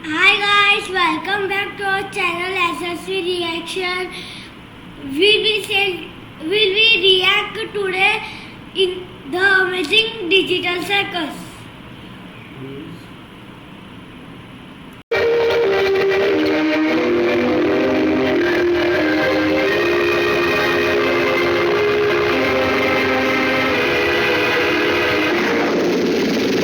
Hi guys, welcome back to our channel SSV Reaction. We will react today in the amazing digital circus.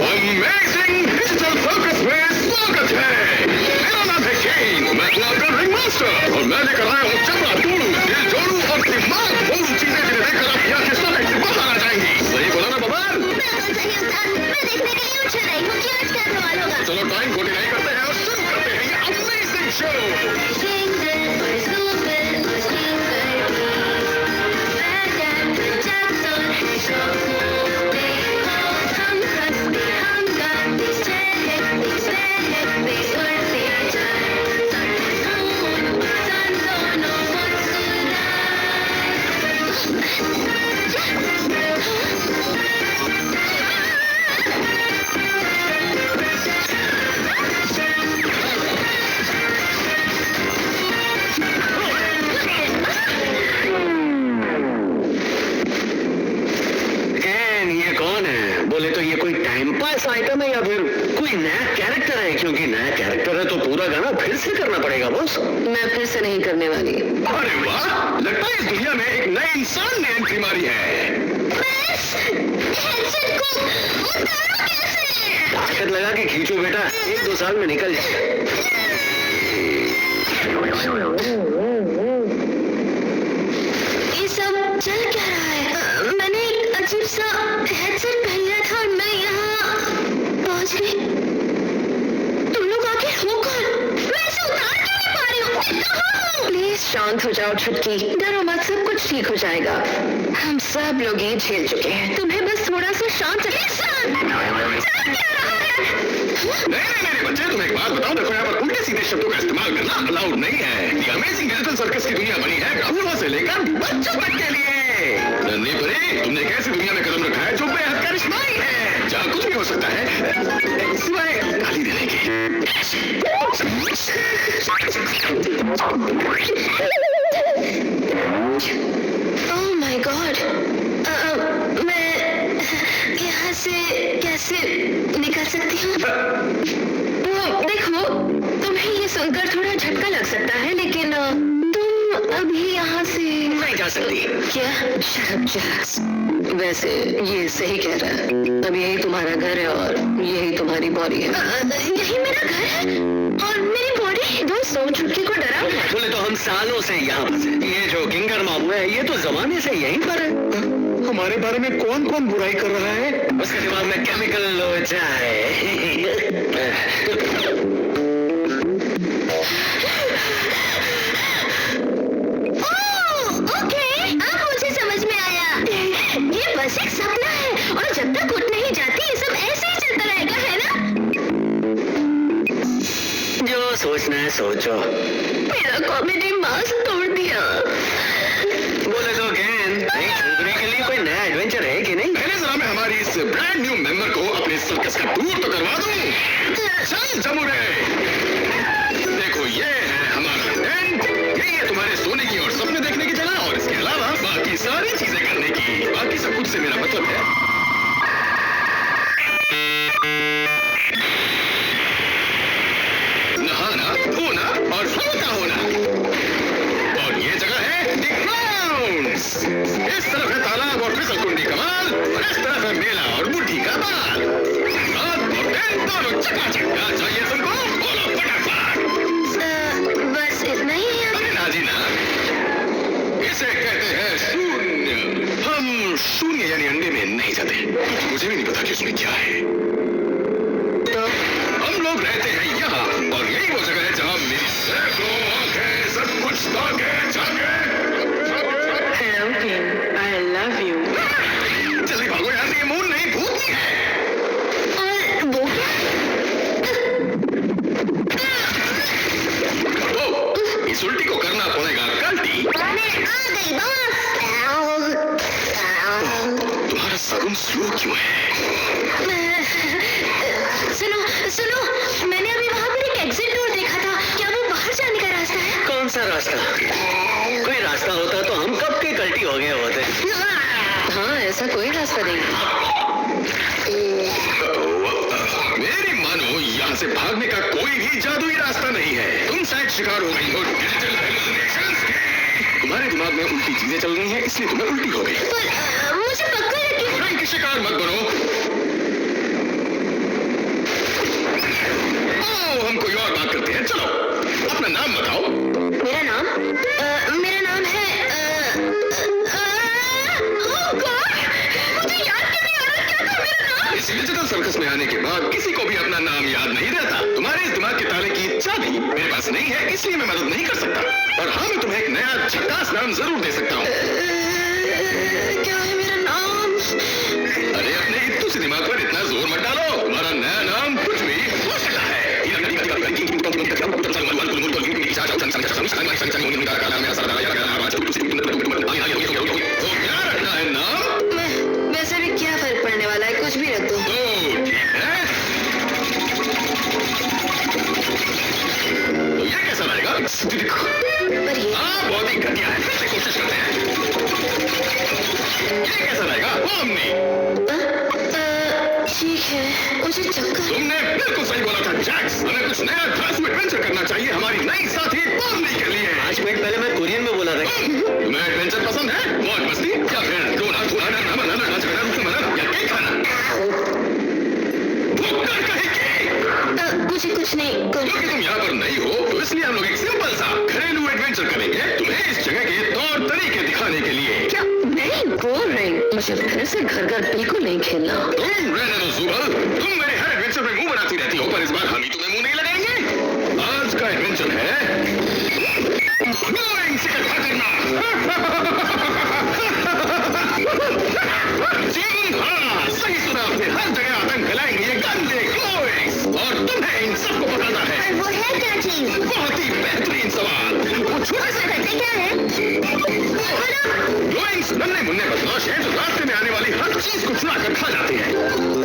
Amazing digital circus में स्वागत है। मेरा नाम है केन, मैं हूं आपका रिंग मास्टर और मैं लेकर आया हूं चमड़ा तोड़ू, दिल जोड़ू और दिमाग फोड़ू चीजें जिन्हें देखकर आपकी आंखें सोने से बाहर आ जाएंगी। सही बोला ना बबाल? बिल्कुल सही उस्ताद, मैं देखने के लिए उछल रही हूँ कि आज क्या सवाल होगा। चलो टाइम खोटी नहीं करते हैं और शुरू करते हैं ये अमेजिंग शो। बोले तो ये कोई टाइम पास आइटम है या फिर कोई नया कैरेक्टर है? क्योंकि नया कैरेक्टर है तो पूरा गाना फिर से करना पड़ेगा बॉस। मैं फिर से नहीं करने वाली। अरे वाह, लगता है इस दुनिया में एक नए इंसान ने एंट्री मारी है। ताकत लगा के खींचो बेटा, 1-2 साल में निकल जाए। ये सब चल क्या रहा है? मैंने एक अजीब सा हेडसेट पहन लिया था और मैं यहाँ पहुंच गई। तुम लोग आगे हो कौन? मैं इसे उतार क्यों नहीं पा रही हूँ? मैं कहाँ हूँ? प्लीज शांत हो जाओ छुटकी, डरो मत, सब कुछ ठीक हो जाएगा। हम सब लोग ये झेल चुके हैं, तुम्हें बस थोड़ा सा शांत चल क्या रहा है? नहीं बच्चे, तुम एक बात बताओ, देखो यहाँ पर उल्टे सीधे शब्दों का इस्तेमाल करना अलाउड नहीं है। ये अमेजिंग डिजिटल सर्कस की दुनिया बनी है गाँवों से लेकर बच्चों तक के लिए। नन्ही परी, तुमने एक ऐसी दुनिया में कदम रखा है जो बेहद करिश्माई है, जहाँ कुछ भी हो सकता है सिवाय गाली देने के। ओह माय गॉड, मैं यहाँ से कैसे निकल सकती हूँ? वो देखो, तुम्हें ये सुनकर थोड़ा झटका लग सकता है, लेकिन तुम अभी यहाँ से नहीं जा सकती। क्या? शर्म जास। वैसे ये सही कह रहा है, अब यही तुम्हारा घर है और यही तुम्हारी बॉडी है। यही मेरा घर है और मेरी बॉडी। दोस्तों, छुटकी को डरा हुआ है। बोले तो हम सालों से यहाँ पर हैं। ये जो किंगर मामू है ये तो जमाने से यहीं पर है। हमारे बारे में कौन कौन बुराई कर रहा है? उसके दिमाग में केमिकल लोचा है। ये बस एक सपना है और जब तक उठ नहीं जाती ये सब ऐसे ही चलता रहेगा, है ना? जो सोचना है सोचो। मेरा कॉमेडी मास्क तोड़ दिया। बोले तो गैन, नहीं छूटने के लिए कोई नया एडवेंचर है कि नहीं? पहले जरा मैं हमारी इस ब्रांड न्यू मेंबर को अपने सर्कस का टूर तो करवा दूं। चल जमुरे, देखो ये है हमारा टेंट, ये है तुम्हारे सोने की और सपने देखने की जगह, और इसके अलावा बाकी सारी चीजें करने की। बाकी सब कुछ से मेरा मतलब है नहाना, धोना और हल्का होना। और ये जगह है द ग्राउंड्स। इस तरफ है तालाब और फिसलकुंडी कमाल, और इस तरफ है मेला और बुढ़ी का बाल। रात और दिन दोनों चकाचक। क्या चाहिए तुमको? बोलो फटाफट। बस इतना ही है। अरे ना जी ना, इसे कहते हैं शून्य। हम शून्य यानी अंडे में नहीं जाते। मुझे भी नहीं पता कि उसमें क्या है। तो हम लोग रहते हैं यहाँ, और यही वो जगह है जहाँ मेरी सैकड़ों आंखें सब कुछ ताके झाके। Hello king, I love you. जल्दी भागो यहाँ से, ये मून नहीं भूतनी है। और वो ओ, इस उल्टी को करना पड़ेगा कल्टी। मैं आ गई बॉस। तुम्हारा साउंड स्लो क्यों है? सुनो सुनो, मैंने अभी वहां पर एक एग्जिट देंगे। मेरी मानो, यहाँ से भागने का कोई भी जादुई रास्ता नहीं है। तुम शायद शिकार हो गई हो डिजिटल हेलुसिनेशंस के। तुम्हारे दिमाग में उल्टी चीजें चल रही हैं, इसलिए तुम्हें उल्टी हो गई। पर मुझे पक्का यकीन। रंग की शिकार मत बनो। हम कोई और बात करते हैं। चलो अपना नाम बताओ। मेरा नाम है ओह गॉड, मुझे याद क्यों नहीं आ रहा क्या था मेरा नाम। इस डिजिटल सर्कस में आने के बाद किसी को भी अपना नाम याद नहीं रहता। तुम्हारे इस दिमाग के ताले की चाबी मेरे पास नहीं है, इसलिए मैं मदद नहीं कर सकता। और हाँ, मैं तुम्हें एक नया झकास नाम जरूर दे सकता हूँ। क्या है मेरा नाम? अरे अपने इत्तू से दिमाग पर इतना जोर मत डालो। तुम्हारा नया नाम कुछ भी हो सकता है। तो क्या रखना है नाम? वैसे भी क्या फर्क पड़ने वाला है, कुछ भी रख दो। तो ठीक है, तो ये कैसा रहेगा? पर ये हाँ, बहुत ही घटिया है। फिर से कोशिश करते हैं। ये कैसा रहेगा? ओमनी। ठीक है, मुझे चक्कर। तुमने बिल्कुल सही बोला था जैक्स। हमें कुछ नया धांसू एडवेंचर करना चाहिए हमारी नई साथी ओमनी के लिए। 5 मिनट पहले मैं कोरियन में बोला था। तुम्हें एडवेंचर पसंद है? मौज मस्ती या फिर रोना धोना डरना मनाना नाच गाना रुकना मनाना या केक खाना? भुक्कड़ कहेंगे। कुछ नहीं क्योंकि तुम यहाँ पर नहीं हो, तो इसलिए हम लोग एक सिंपल सा घरेलू एडवेंचर करेंगे तुम्हें इस जगह के तौर तरीके दिखाने के लिए। क्या नहीं बोल रही? मुझे फिर से घर बिल्कुल नहीं खेलना। तुम रहने दो जुबल, तुम मेरे हर एडवेंचर में मुंह बनाती रहती हो, पर इस बार हम ही तुम्हें मुंह नहीं लगाएंगे। आज का एडवेंचर है ग्लोइंग सिगरेट करना। हाँ, सही सुना आपने। हर जगह आतंक फैलाएंगे ये गंदे ग्लोइंग्स, और तुम्हें इन सबको बताना है। वो है क्या चीज? बहुत ही बेहतरीन सवाल। वो छोटे से करते क्या है? ग्लोइंग्स नन्हे मुन्ने बदमाश हैं जो रास्ते में आने वाली हर चीज को चुरा कर खा जाते हैं।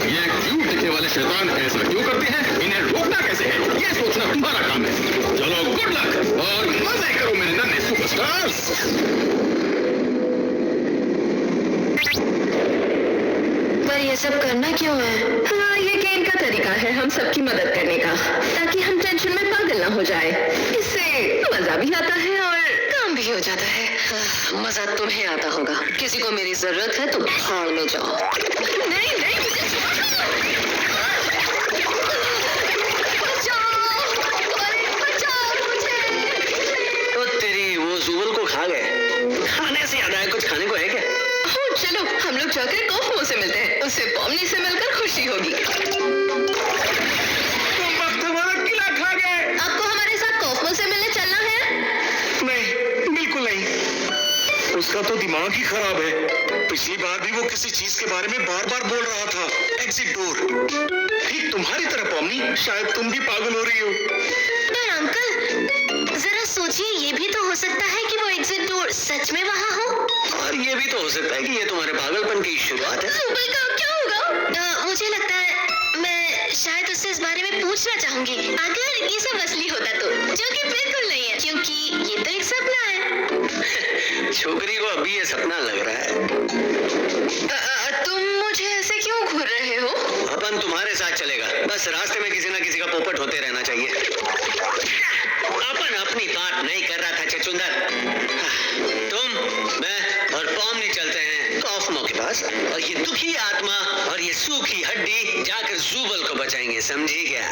ये क्यूट दिखने वाले शैतान ऐसा क्यों करते हैं, इन्हें रोकना कैसे है, ये सोचना तुम्हारा काम है। चलो गुड लक और मजे करो मेरे नन्हे सुपरस्टार्स। पर ये सब करना क्यों है? हाँ, ये गेम का तरीका है हम सबकी मदद करने का, ताकि हम टेंशन में पागल ना हो जाए। इससे मजा भी आता है और काम भी हो जाता है। मजा तुम्हें आता होगा। किसी को मेरी जरूरत है तो भाड़ में जाओ। नहीं नहीं, मुझे बचाओ मुझे। तो तेरी वो जुबल को खा गए। खाने से याद आया, कुछ खाने को है क्या? चलो हम लोग जाकर कॉफमो से मिलते हैं, उससे पॉमनी से मिलकर खुशी होगी। तुम वक्त हमारा किला खा गए। आपको हमारे साथ कॉफमो से मिलने चलना है? नहीं, बिल्कुल नहीं। उसका तो दिमाग ही खराब है। पिछली बार भी वो किसी चीज के बारे में बार बार बोल रहा था। Exit door. ठीक तुम्हारी तरह पॉमनी, शायद तुम भी पागल हो रही हो। पर अंकल जरा सोचिए, ये भी तो हो सकता है कि वो एग्जिट डोर सच में वहाँ हो। और ये भी तो हो सकता है कि ये तुम्हारे पागलपन की शुरुआत है। सुबह का क्या होगा? मुझे लगता है मैं शायद उससे इस बारे में पूछना चाहूंगी, अगर ये सब असली होता तो, जो कि बिल्कुल नहीं है, क्योंकि ये तो एक सपना है। छोकरी को अभी ये सपना लग रहा है। तुम मुझे ऐसे क्यों घूर रहे हो? अपन तुम्हारे साथ चलेगा, बस रास्ते में किसी ना किसी का पोपट होते रहना चाहिए। अपन अपनी बात नहीं कर रहा था चचुंदर। तुम, मैं और पॉमनी चलते हैं कॉफमो के पास, और ये दुखी आत्मा और ये सूखी हड्डी जाकर जुबल को बचाएंगे, समझी क्या?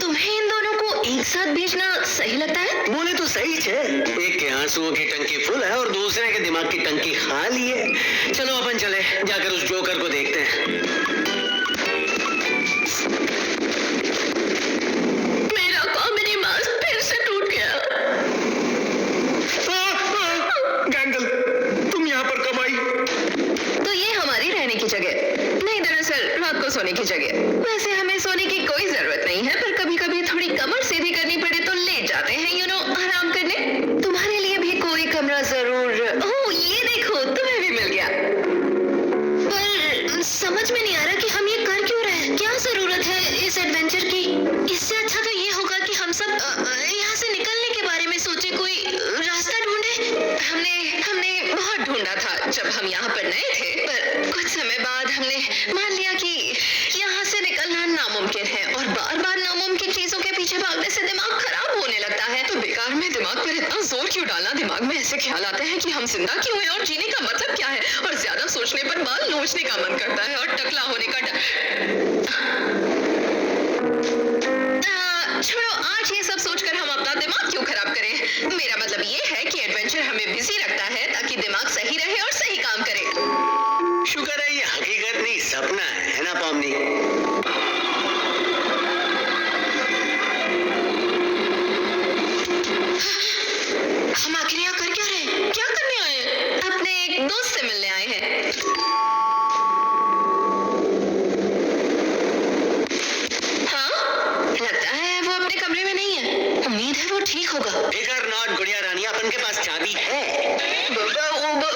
तुम्हें इन दोनों को एक साथ भेजना सही लगता है? बोले तो सही है। एक के आंसुओं की टंकी फुल है और दूसरे के दिमाग की टंकी खाली है। चलो अपन चले, जाकर उस जोकर को देखते हैं। मेरा कॉमेडी मास्क फिर से टूट गया। गैंगल, तुम यहाँ पर कब आई? तो ये हमारी रहने की जगह नहीं, दरअसल रात को सोने की जगह। वैसे हमें सोने की कोई जरूरत नहीं है, पर कभी कभी थोड़ी कमर सीधी करनी पड़े तो लेट जाते हैं, आराम करने। तुम्हारे लिए भी कोई कमरा जरूर। ओह ये देखो, तुम्हें भी मिल गया। पर समझ में नहीं आ रहा कि हम ये कर क्यों रहे हैं। क्या जरूरत है इस एडवेंचर की? इससे अच्छा तो ये होगा कि हम सब यहाँ से निकलने के बारे में सोचे, कोई रास्ता ढूंढे। हमने बहुत ढूंढा था जब हम यहाँ पर नए थे, पर कुछ में दिमाग पर इतना जोर क्यों डालना? दिमाग में ऐसे ख्याल आते हैं कि हम जिंदा क्यों हैं और जीने का मतलब क्या है, और ज्यादा सोचने पर बाल नोचने का मन करता है और टकला होने का छोड़ो, आज ये सब सोचकर हम अपना दिमाग क्यों खराब करें। मेरा मतलब ये है कि एडवेंचर हमें बिजी रखता है ताकि दिमाग सही रहे और सही काम करे। शुक्र है ये हकीकत नहीं सपना है ना पॉमनी? हम आखिर यहाँ कर क्या रहे हैं? क्या करने आए हैं? अपने एक दोस्त से मिलने आए हैं। हाँ, लगता है वो अपने कमरे में नहीं है। उम्मीद है वो ठीक होगा। फिकर नॉट गुड़िया रानी, अपन के पास चाबी है।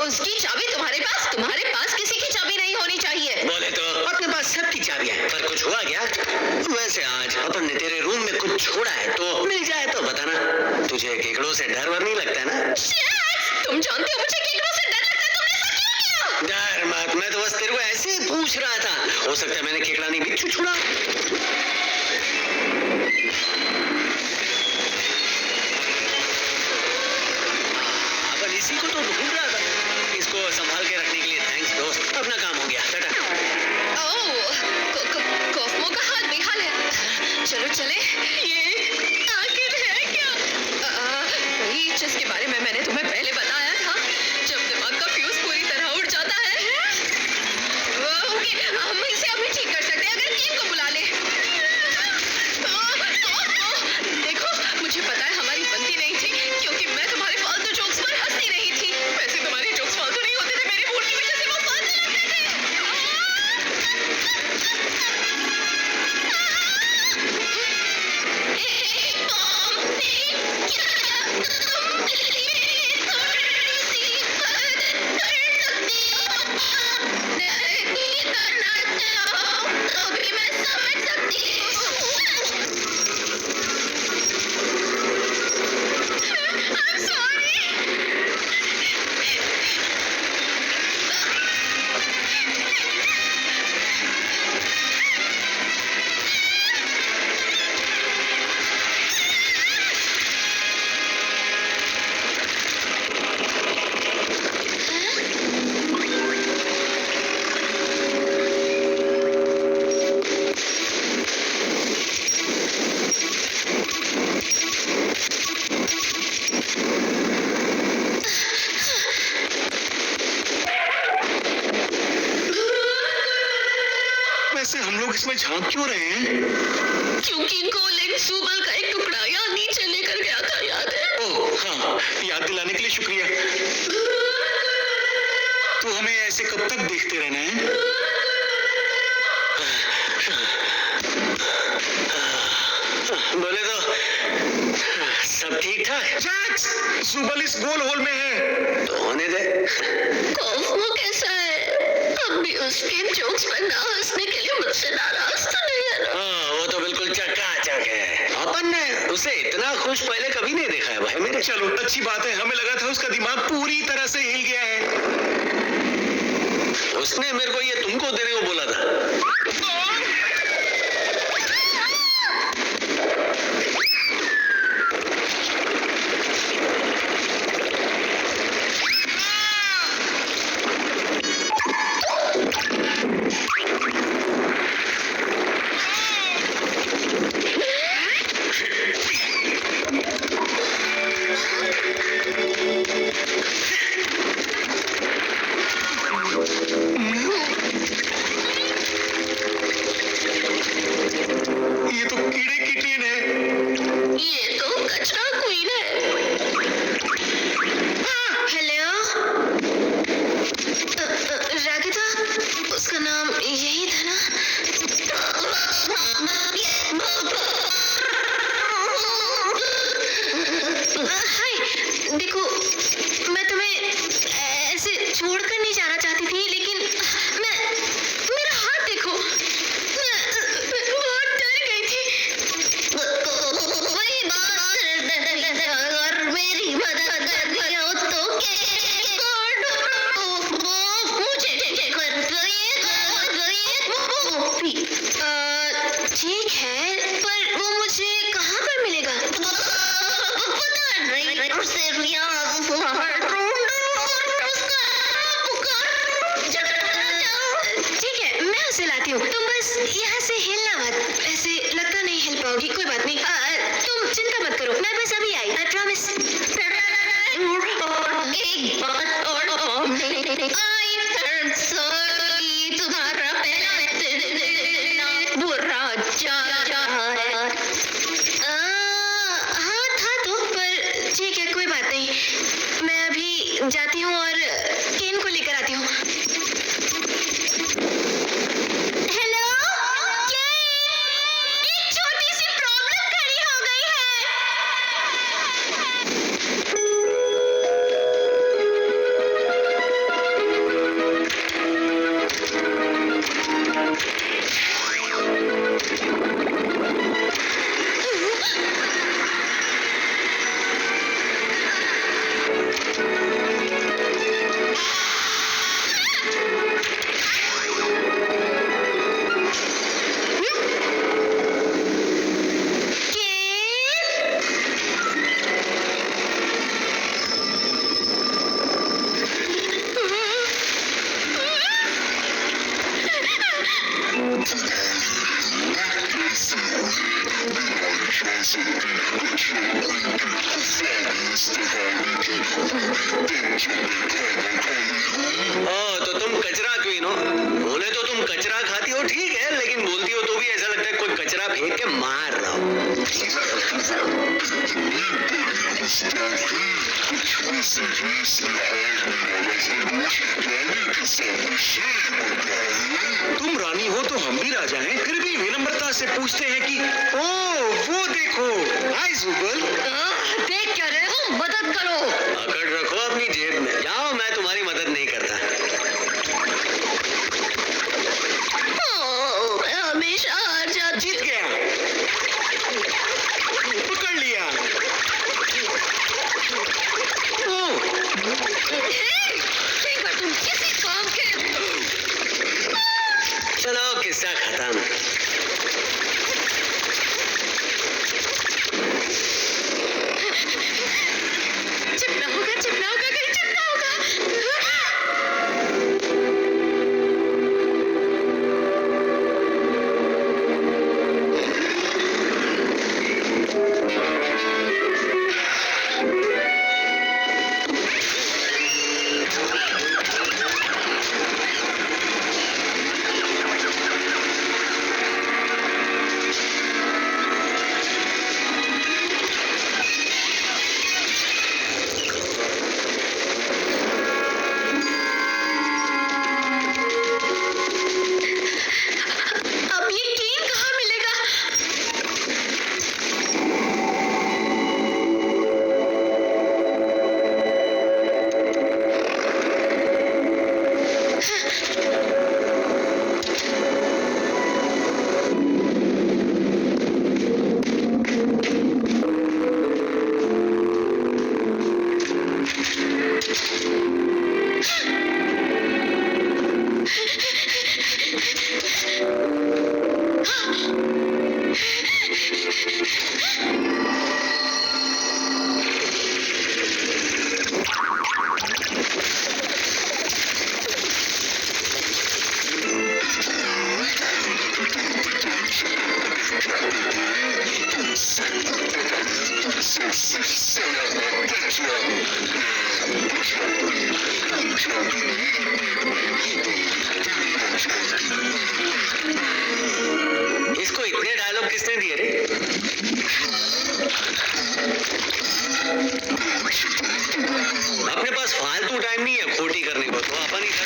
उसकी चाबी तुम्हारे पास किसी की चाबी नहीं होनी चाहिए। बोले तो अपने पास सबकी चाबियां हैं, पर कुछ हुआ क्या? वैसे आज अपन ने तेरे रूम में कुछ छोड़ा है, तो मिल जाए तो बताना। तुझे केकड़ों से डर वर नहीं लगता ना? तुम जानते हो मुझे केकड़ों से डर लगता है, तुमने ऐसा क्यों किया? डर मत, मैं तो बस तेरे को ऐसे ही पूछ रहा था। हो सकता है मैंने केकड़ा नहीं बिच्छू छोड़ा। अपन इसी को तो ढूंढ रहा था। इसको संभाल के रखने के लिए थैंक्स दोस्त, अपना काम हो गया। टाटा। कॉस्मो का हाथ बेहाल है। चलो चले। ये आखिर है क्या? वही जिसके बारे में मैंने तुम्हें पहले बताया था, जब दिमाग का फ्यूज पूरी तरह उड़ जाता है। ओके, हम इसे अभी ठीक कर सकते हैं अगर टीम को बुला ले। देखो, मुझे पता है हमारी बनती नहीं थी, क्योंकि मैं तुम्हारे फालतू जोक्स पर हंसती नहीं थी। वैसे तुम्हारे जोक्स फालतू नहीं होते थे, मेरे मूड की वजह से वो फालतू लगते थे। वैसे हम लोग इसमें झांक क्यों रहे हैं? क्योंकि गोलेम सुबल का एक टुकड़ा यहाँ नीचे लेकर गया था, याद है? ओह हाँ, याद दिलाने के लिए शुक्रिया। तो हमें ऐसे कब तक देखते रहना है? बोले तो सब ठीक ठाक? जैक्स, सुबल इस गोल होल में है। तो होने दे। कॉस्मो कैसा है? अब भी उसके जोक्स पर ना हंसने के लिए मुझसे नाराज तो नहीं है ना? हाँ, वो तो बिल्कुल चकाचक है। अपन ने उसे इतना खुश पहले कभी नहीं देखा है भाई मेरे। चलो अच्छी बात है, हमें लगा था उसका दिमाग पूरी तरह से हिल गया है। उसने मेरे को ये तुमको देने को बोला था। जाती हूँ और केन को लेकर आती हूँ। हेलो केन, एक छोटी सी प्रॉब्लम खड़ी हो गई तो तुम कचरा क्वीन हो। बोले तो तुम कचरा खाती हो ठीक है, लेकिन बोलती हो तो भी ऐसा लगता है कोई कचरा फेंक के मार रहा हो। तुम रानी हो तो हम भी राजा हैं, फिर भी विनम्रता से पूछते हैं कि ओ वो देखो। हाय जुगल। देख क्या रहे हो, मदद करो। अकड़ रखो अपनी जेब में। जाओ, मैं तुम्हारी मदद नहीं करता। मैं हमेशा हार जाती। जीत गया, पकड़ लिया। एक बार तुम किसी काम के। चलो किस्सा खत्म। चिपना होगा, चिपना होगा, कहीं चिपना होगा। अब ये केन कहाँ मिलेगा? इसको इतने डायलॉग किसने दिए रे? अपने पास फालतू टाइम नहीं है खोटी करने को, तो अपन ही कर।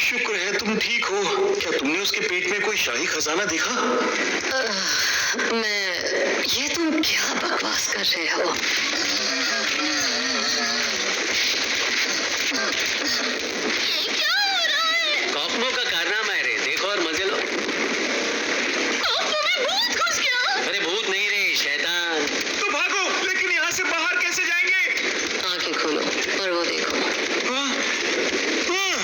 शुक्र है तुम ठीक हो। क्या तुमने उसके पेट में कोई शाही खजाना देखा? ये तुम क्या बकवास कर रहे हो? ये क्या हो रहा है? कॉस्मो का कारनामा है रे, देखो और मजे लो। कॉस्मो में भूत घुस गया। अरे भूत नहीं रे, शैतान। तो भागो, लेकिन यहाँ से बाहर कैसे जाएंगे? आंखें खोलो और वो देखो। हाँ? हाँ?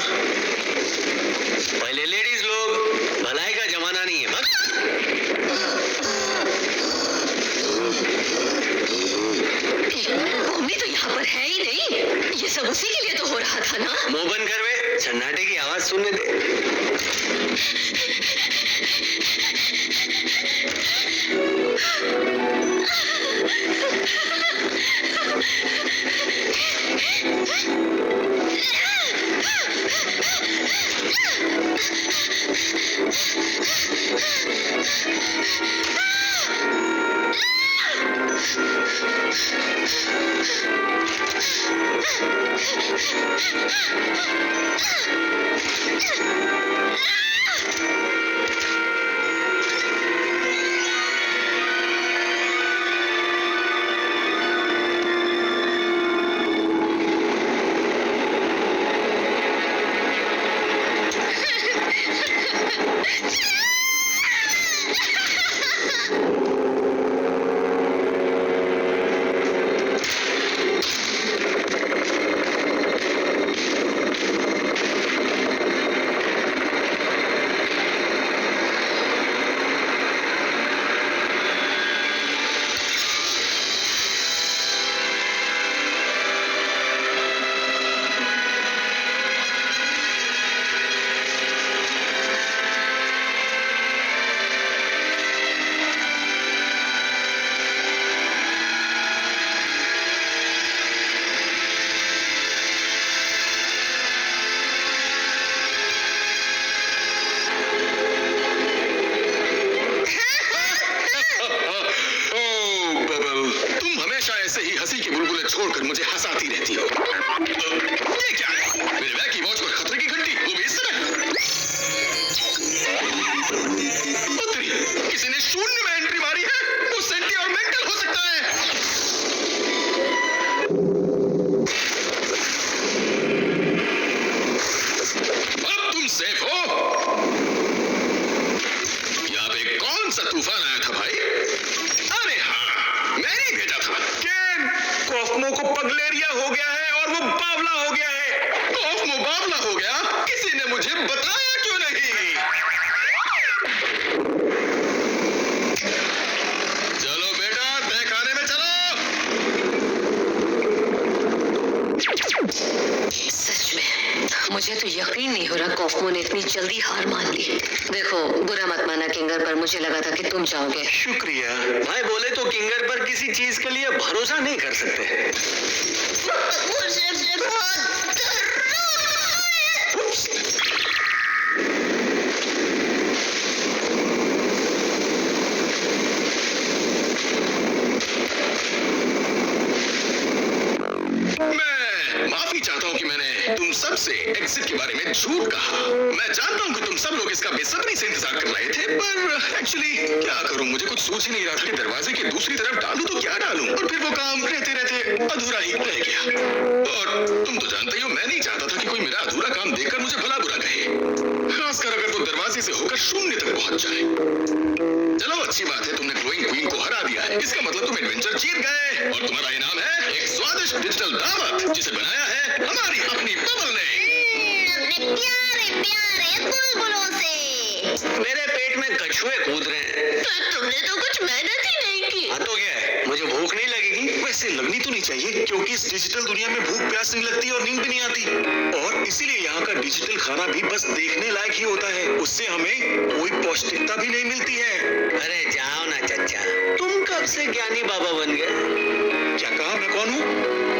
पहले लेडीज लोग, भलाई का जमाना नहीं है। मम्मी तो यहाँ पर है ही नहीं। ये सब उसी के लिए तो हो रहा था ना। मुंह बंद कर वे, सन्नाटे की आवाज सुनने दे। ऐसे ही हंसी के बुलबुले छोड़कर मुझे हंसाती रहती हो। ये क्या है? मेरे बैग की वॉच पर खतरे की घंटी, वो भी इस तरह। उत्तरी, किसी ने शून्य में एंट्री मारी है। वो सेंटी और मेंटल हो सकता है। अब तुम सेफ हो। यहाँ पे कौन सा तूफान आया था भाई? अरे हाँ, मैंने भेजा था। कॉस्मो को पगलेरिया हो गया है और वो बावला हो गया है। कॉस्मो बावला हो गया? किसी ने मुझे बताया क्यों नहीं? चलो बेटा, तय खाने में चलो। सच में मुझे तो यकीन नहीं हो रहा कॉस्मो ने इतनी जल्दी हार मान ली। देखो, बुरा मत माना किंगर, पर मुझे लगा था कि तुम जाओगे। शुक्रिया। भाई बोले तो किंगर पर किसी चीज के लिए भरोसा नहीं कर सकते। मुझे बहुत मैं माफी चाहता हूँ कि मैंने तुम सबसे एग्जिट के बारे में झूठ कहा। मैं जानता हूँ कि तुम सब लोग इसका बेसब्री से इंतजार कर रहे थे, पर एक्चुअली क्या करूँ, मुझे कुछ सोच ही नहीं रहा था कि दरवाजे की दूसरी तरफ डालूं तो क्या डालूं, और फिर वो काम रहते रहते अधूरा ही रह गया। और तुम तो जानते ही हो, मैं नहीं चाहता था कि कोई मेरा अधूरा काम देखकर मुझे भला बुरा कहे, खासकर अगर वो दरवाजे से होकर शून्य तक पहुंच जाए। चलो अच्छी बात है, तुमने ग्लोइंग क्वीन को हरा दिया है। इसका मतलब तुम एडवेंचर जीत गए, और तुम्हारा इनाम है एक स्वादिष्ट डिजिटल दावत, जिसे बनाया है हमारी अपनी बबल ने। अपने प्यारे प्यारे बुलबुलों से। मेरे पेट में कछुए कूद रहे हैं। पर तुमने तो कुछ मेहनत ही नहीं की। हाँ तो क्या है, मुझे भूख नहीं लगेगी? वैसे लगनी तो नहीं चाहिए, क्योंकि इस डिजिटल दुनिया में भूख प्यास नहीं लगती और नींद भी नहीं आती। और इसीलिए यहाँ का डिजिटल खाना भी बस देखने लायक ही होता है। उससे हमें कोई पौष्टिकता भी नहीं मिलती है। अरे जाओ ना चच्चा, तुम कब से ज्ञानी बाबा बन गए? क्या कहा? मैं कौन हूँ?